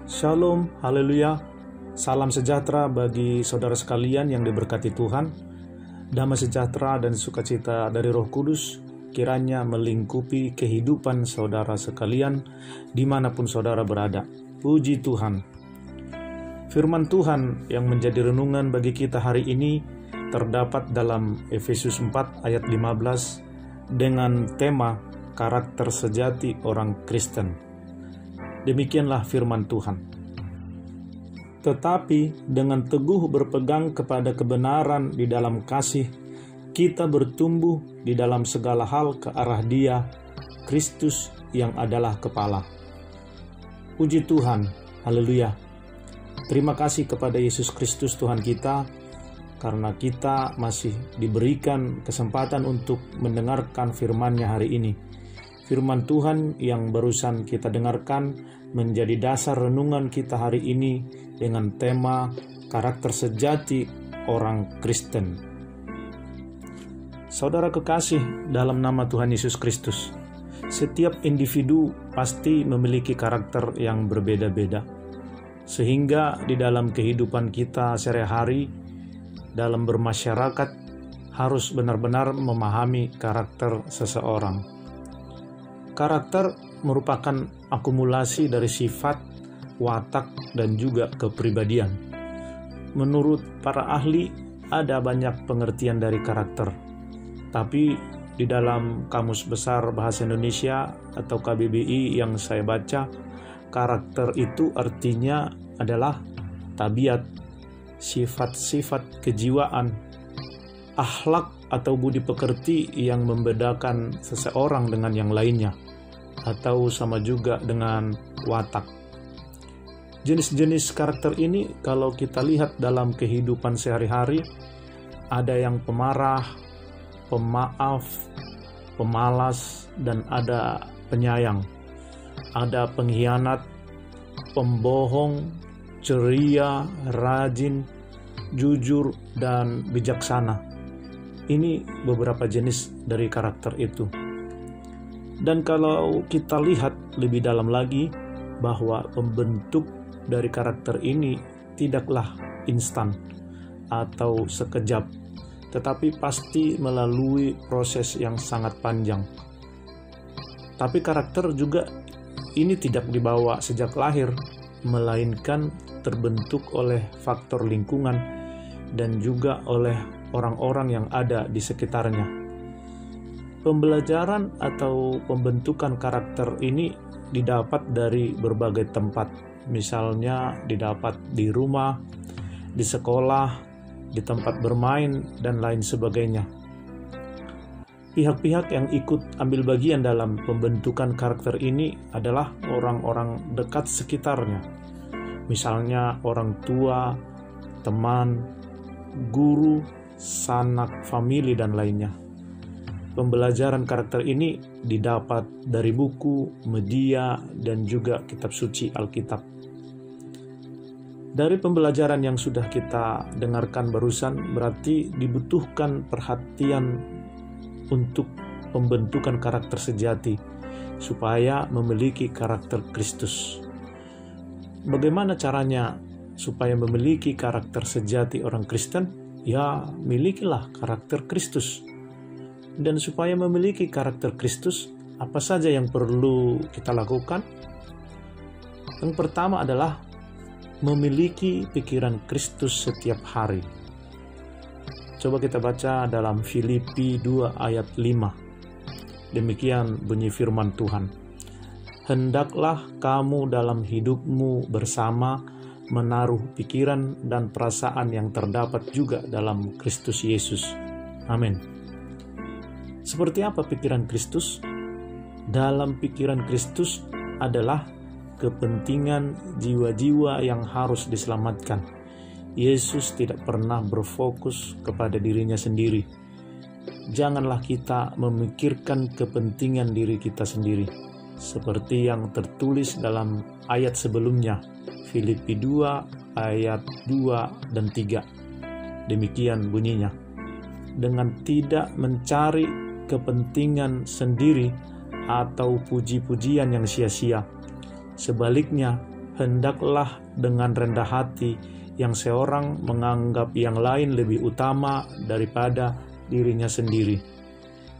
Shalom, haleluya. Salam sejahtera bagi saudara sekalian yang diberkati Tuhan. Damai sejahtera dan sukacita dari Roh Kudus kiranya melingkupi kehidupan saudara sekalian dimanapun saudara berada. Puji Tuhan. Firman Tuhan yang menjadi renungan bagi kita hari ini terdapat dalam Efesus 4 ayat 15 dengan tema karakter sejati orang Kristen. Demikianlah firman Tuhan. Tetapi dengan teguh berpegang kepada kebenaran di dalam kasih, kita bertumbuh di dalam segala hal ke arah Dia, Kristus yang adalah kepala. Puji Tuhan, haleluya. Terima kasih kepada Yesus Kristus Tuhan kita, karena kita masih diberikan kesempatan untuk mendengarkan firman-Nya hari ini. Firman Tuhan yang barusan kita dengarkan menjadi dasar renungan kita hari ini dengan tema karakter sejati orang Kristen. Saudara kekasih dalam nama Tuhan Yesus Kristus, setiap individu pasti memiliki karakter yang berbeda-beda. Sehingga di dalam kehidupan kita sehari-hari, dalam bermasyarakat, harus benar-benar memahami karakter seseorang. Karakter merupakan akumulasi dari sifat, watak, dan juga kepribadian. Menurut para ahli, ada banyak pengertian dari karakter. Tapi di dalam Kamus Besar Bahasa Indonesia atau KBBI yang saya baca, karakter itu artinya adalah tabiat, sifat-sifat kejiwaan, akhlak atau budi pekerti yang membedakan seseorang dengan yang lainnya, atau sama juga dengan watak. Jenis-jenis karakter ini kalau kita lihat dalam kehidupan sehari-hari, ada yang pemarah, pemaaf, pemalas, dan ada penyayang. Ada pengkhianat, pembohong, ceria, rajin, jujur, dan bijaksana. Ini beberapa jenis dari karakter itu. Dan kalau kita lihat lebih dalam lagi, bahwa pembentuk dari karakter ini tidaklah instan atau sekejap, tetapi pasti melalui proses yang sangat panjang. Tapi karakter juga ini tidak dibawa sejak lahir, melainkan terbentuk oleh faktor lingkungan dan juga oleh orang-orang yang ada di sekitarnya. Pembelajaran atau pembentukan karakter ini didapat dari berbagai tempat, misalnya didapat di rumah, di sekolah, di tempat bermain, dan lain sebagainya. Pihak-pihak yang ikut ambil bagian dalam pembentukan karakter ini adalah orang-orang dekat sekitarnya, misalnya orang tua, teman, guru, sanak famili, dan lainnya. Pembelajaran karakter ini didapat dari buku, media, dan juga kitab suci Alkitab. Dari pembelajaran yang sudah kita dengarkan barusan, berarti dibutuhkan perhatian untuk pembentukan karakter sejati, supaya memiliki karakter Kristus. Bagaimana caranya supaya memiliki karakter sejati orang Kristen? Ya, milikilah karakter Kristus. Dan supaya memiliki karakter Kristus, apa saja yang perlu kita lakukan? Yang pertama adalah memiliki pikiran Kristus setiap hari. Coba kita baca dalam Filipi 2 ayat 5. Demikian bunyi firman Tuhan. Hendaklah kamu dalam hidupmu bersama menaruh pikiran dan perasaan yang terdapat juga dalam Kristus Yesus. Amin. Seperti apa pikiran Kristus? Dalam pikiran Kristus adalah kepentingan jiwa-jiwa yang harus diselamatkan. Yesus tidak pernah berfokus kepada dirinya sendiri. Janganlah kita memikirkan kepentingan diri kita sendiri, seperti yang tertulis dalam ayat sebelumnya, Filipi 2 ayat 2 dan 3. Demikian bunyinya. Dengan tidak mencari kepentingan sendiri atau puji-pujian yang sia-sia. Sebaliknya, hendaklah dengan rendah hati yang seorang menganggap yang lain lebih utama daripada dirinya sendiri.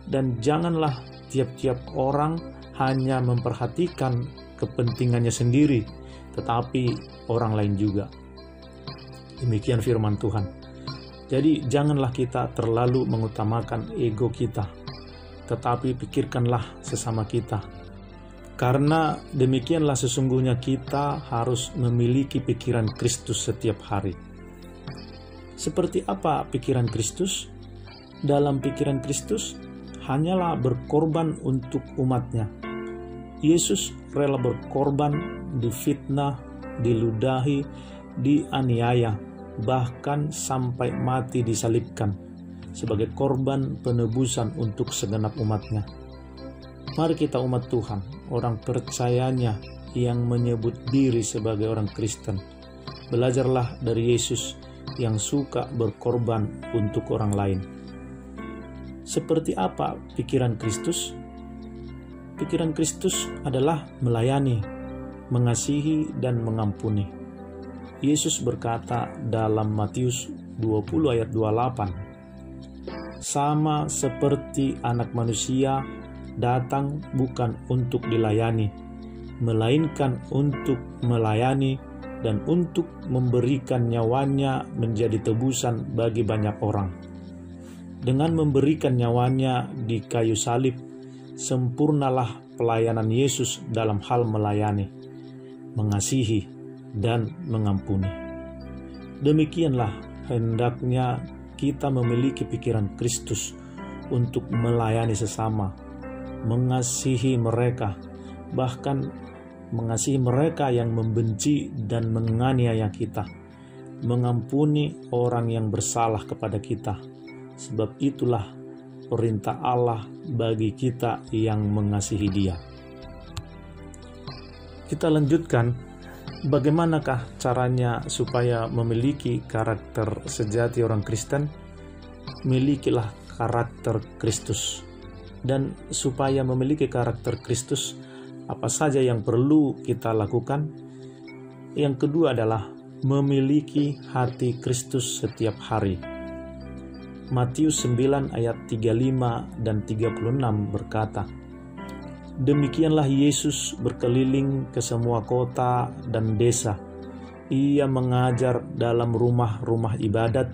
Dan janganlah tiap-tiap orang hanya memperhatikan kepentingannya sendiri, tetapi orang lain juga. Demikian firman Tuhan. Jadi janganlah kita terlalu mengutamakan ego kita, tetapi pikirkanlah sesama kita. Karena demikianlah sesungguhnya kita harus memiliki pikiran Kristus setiap hari. Seperti apa pikiran Kristus? Dalam pikiran Kristus hanyalah berkorban untuk umatnya. Yesus rela berkorban, difitnah, diludahi, dianiaya, bahkan sampai mati disalibkan sebagai korban penebusan untuk segenap umatnya. Mari kita umat Tuhan, orang percayanya yang menyebut diri sebagai orang Kristen, belajarlah dari Yesus yang suka berkorban untuk orang lain. Seperti apa pikiran Kristus? Pikiran Kristus adalah melayani, mengasihi, dan mengampuni. Yesus berkata dalam Matius 20 ayat 28, "Sama seperti Anak Manusia datang bukan untuk dilayani, melainkan untuk melayani dan untuk memberikan nyawanya menjadi tebusan bagi banyak orang." Dengan memberikan nyawanya di kayu salib, sempurnalah pelayanan Yesus dalam hal melayani, mengasihi, dan mengampuni. Demikianlah hendaknya kita memiliki pikiran Kristus untuk melayani sesama, mengasihi mereka, bahkan mengasihi mereka yang membenci dan menganiaya kita, mengampuni orang yang bersalah kepada kita. Sebab itulah perintah Allah bagi kita yang mengasihi Dia. Kita lanjutkan, bagaimanakah caranya supaya memiliki karakter sejati orang Kristen? Milikilah karakter Kristus. Dan supaya memiliki karakter Kristus, apa saja yang perlu kita lakukan? Yang kedua adalah memiliki hati Kristus setiap hari. Matius 9 ayat 35 dan 36 berkata, "Demikianlah Yesus berkeliling ke semua kota dan desa. Ia mengajar dalam rumah-rumah ibadat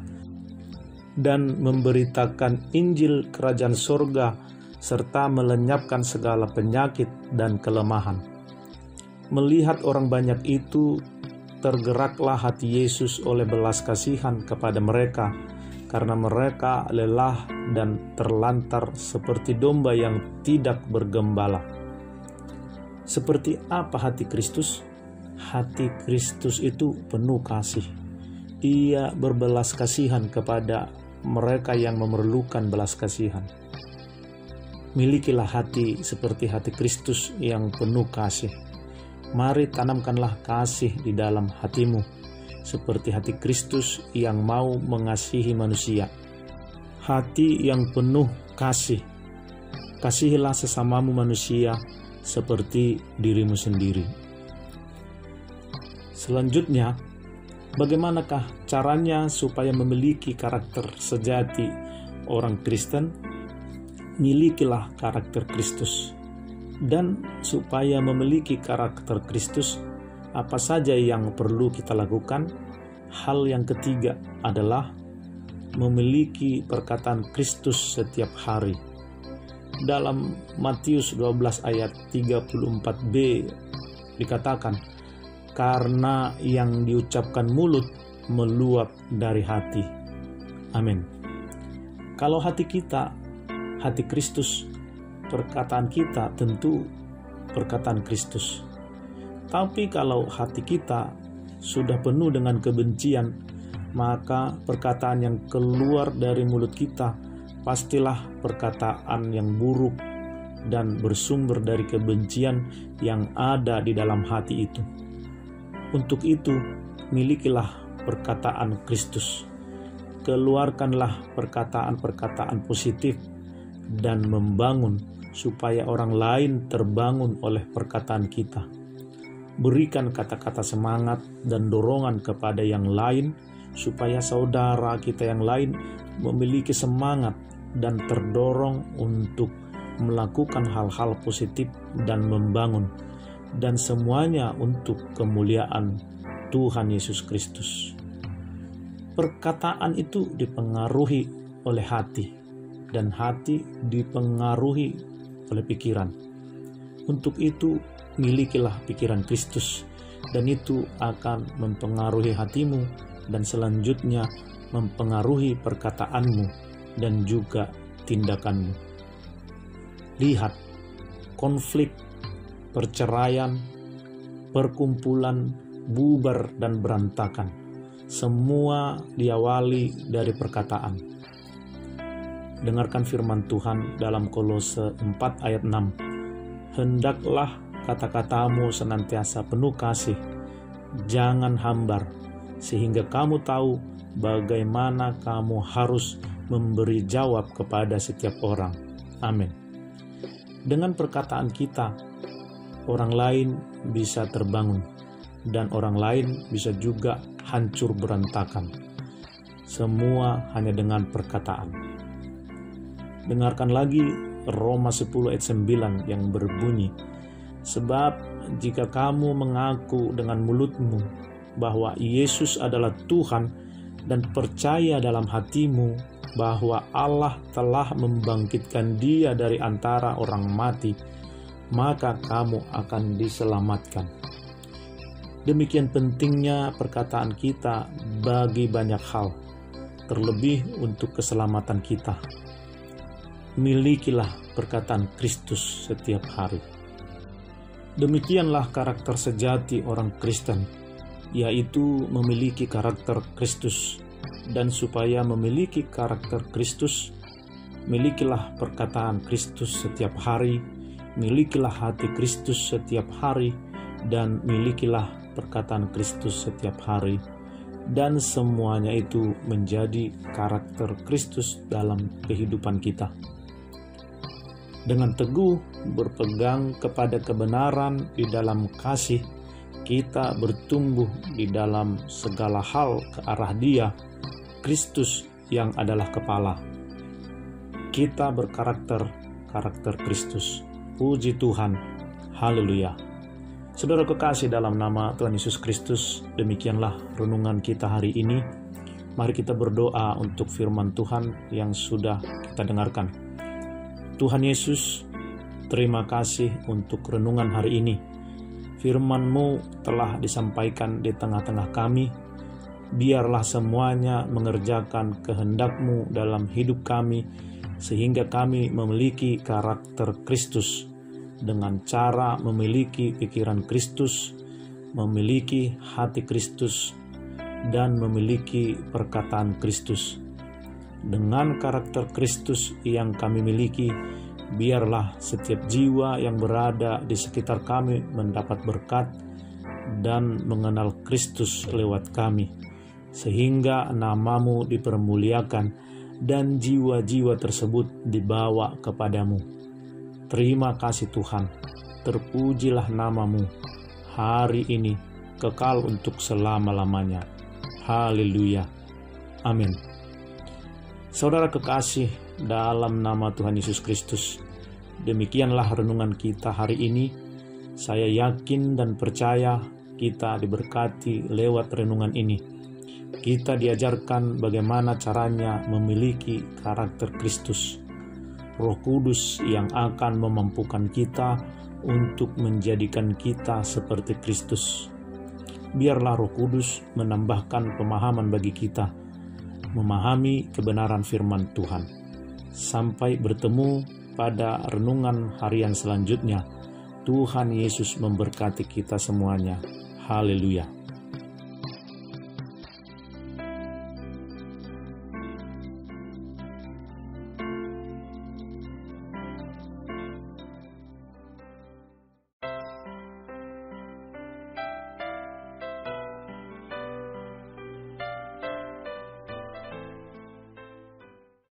dan memberitakan Injil Kerajaan Sorga serta melenyapkan segala penyakit dan kelemahan." Melihat orang banyak itu, tergeraklah hati Yesus oleh belas kasihan kepada mereka, karena mereka lelah dan terlantar seperti domba yang tidak bergembala. Seperti apa hati Kristus? Hati Kristus itu penuh kasih. Ia berbelas kasihan kepada mereka yang memerlukan belas kasihan. Milikilah hati seperti hati Kristus yang penuh kasih. Mari tanamkanlah kasih di dalam hatimu, seperti hati Kristus yang mau mengasihi manusia. Hati yang penuh kasih. Kasihilah sesamamu manusia seperti dirimu sendiri. Selanjutnya, bagaimanakah caranya supaya memiliki karakter sejati orang Kristen? Milikilah karakter Kristus. Dan supaya memiliki karakter Kristus, apa saja yang perlu kita lakukan? Hal yang ketiga adalah memiliki perkataan Kristus setiap hari. Dalam Matius 12 ayat 34b dikatakan, "Karena yang diucapkan mulut meluap dari hati." Amin. Kalau hati kita, hati Kristus, perkataan kita tentu perkataan Kristus. Tapi kalau hati kita sudah penuh dengan kebencian, maka perkataan yang keluar dari mulut kita pastilah perkataan yang buruk dan bersumber dari kebencian yang ada di dalam hati itu. Untuk itu, milikilah perkataan Kristus. Keluarkanlah perkataan-perkataan positif dan membangun supaya orang lain terbangun oleh perkataan kita. Berikan kata-kata semangat dan dorongan kepada yang lain, supaya saudara kita yang lain memiliki semangat dan terdorong untuk melakukan hal-hal positif dan membangun, dan semuanya untuk kemuliaan Tuhan Yesus Kristus. Perkataan itu dipengaruhi oleh hati, dan hati dipengaruhi oleh pikiran. Untuk itu, milikilah pikiran Kristus, dan itu akan mempengaruhi hatimu, dan selanjutnya mempengaruhi perkataanmu dan juga tindakanmu. Lihat, konflik, perceraian, perkumpulan, bubar dan berantakan, semua diawali dari perkataan. Dengarkan firman Tuhan dalam Kolose 4 ayat 6. Hendaklah kata-katamu senantiasa penuh kasih, jangan hambar, sehingga kamu tahu bagaimana kamu harus memberi jawab kepada setiap orang. Amin. Dengan perkataan kita, orang lain bisa terbangun, dan orang lain bisa juga hancur berantakan. Semua hanya dengan perkataan. Dengarkan lagi Roma 10 ayat 9 yang berbunyi, sebab jika kamu mengaku dengan mulutmu bahwa Yesus adalah Tuhan dan percaya dalam hatimu bahwa Allah telah membangkitkan Dia dari antara orang mati, maka kamu akan diselamatkan. Demikian pentingnya perkataan kita bagi banyak hal, terlebih untuk keselamatan kita. Milikilah perkataan Kristus setiap hari. Demikianlah karakter sejati orang Kristen, yaitu memiliki karakter Kristus. Dan supaya memiliki karakter Kristus, milikilah perkataan Kristus setiap hari, milikilah hati Kristus setiap hari, dan milikilah perkataan Kristus setiap hari, dan semuanya itu menjadi karakter Kristus dalam kehidupan kita. Dengan teguh berpegang kepada kebenaran di dalam kasih, kita bertumbuh di dalam segala hal ke arah Dia, Kristus yang adalah kepala. Kita berkarakter Kristus. Puji Tuhan. Haleluya. Saudara kekasih dalam nama Tuhan Yesus Kristus, demikianlah renungan kita hari ini. Mari kita berdoa untuk firman Tuhan yang sudah kita dengarkan. Tuhan Yesus, terima kasih untuk renungan hari ini. Firman-Mu telah disampaikan di tengah-tengah kami. Biarlah semuanya mengerjakan kehendak-Mu dalam hidup kami, sehingga kami memiliki karakter Kristus, dengan cara memiliki pikiran Kristus, memiliki hati Kristus, dan memiliki perkataan Kristus. Dengan karakter Kristus yang kami miliki, biarlah setiap jiwa yang berada di sekitar kami mendapat berkat dan mengenal Kristus lewat kami, sehingga nama-Mu dipermuliakan dan jiwa-jiwa tersebut dibawa kepadamu. Terima kasih Tuhan, terpujilah nama-Mu hari ini, kekal untuk selama-lamanya. Haleluya. Amin. Saudara kekasih dalam nama Tuhan Yesus Kristus, demikianlah renungan kita hari ini. Saya yakin dan percaya kita diberkati lewat renungan ini. Kita diajarkan bagaimana caranya memiliki karakter Kristus. Roh Kudus yang akan memampukan kita untuk menjadikan kita seperti Kristus. Biarlah Roh Kudus menambahkan pemahaman bagi kita, memahami kebenaran firman Tuhan. Sampai bertemu pada renungan harian selanjutnya. Tuhan Yesus memberkati kita semuanya. Haleluya.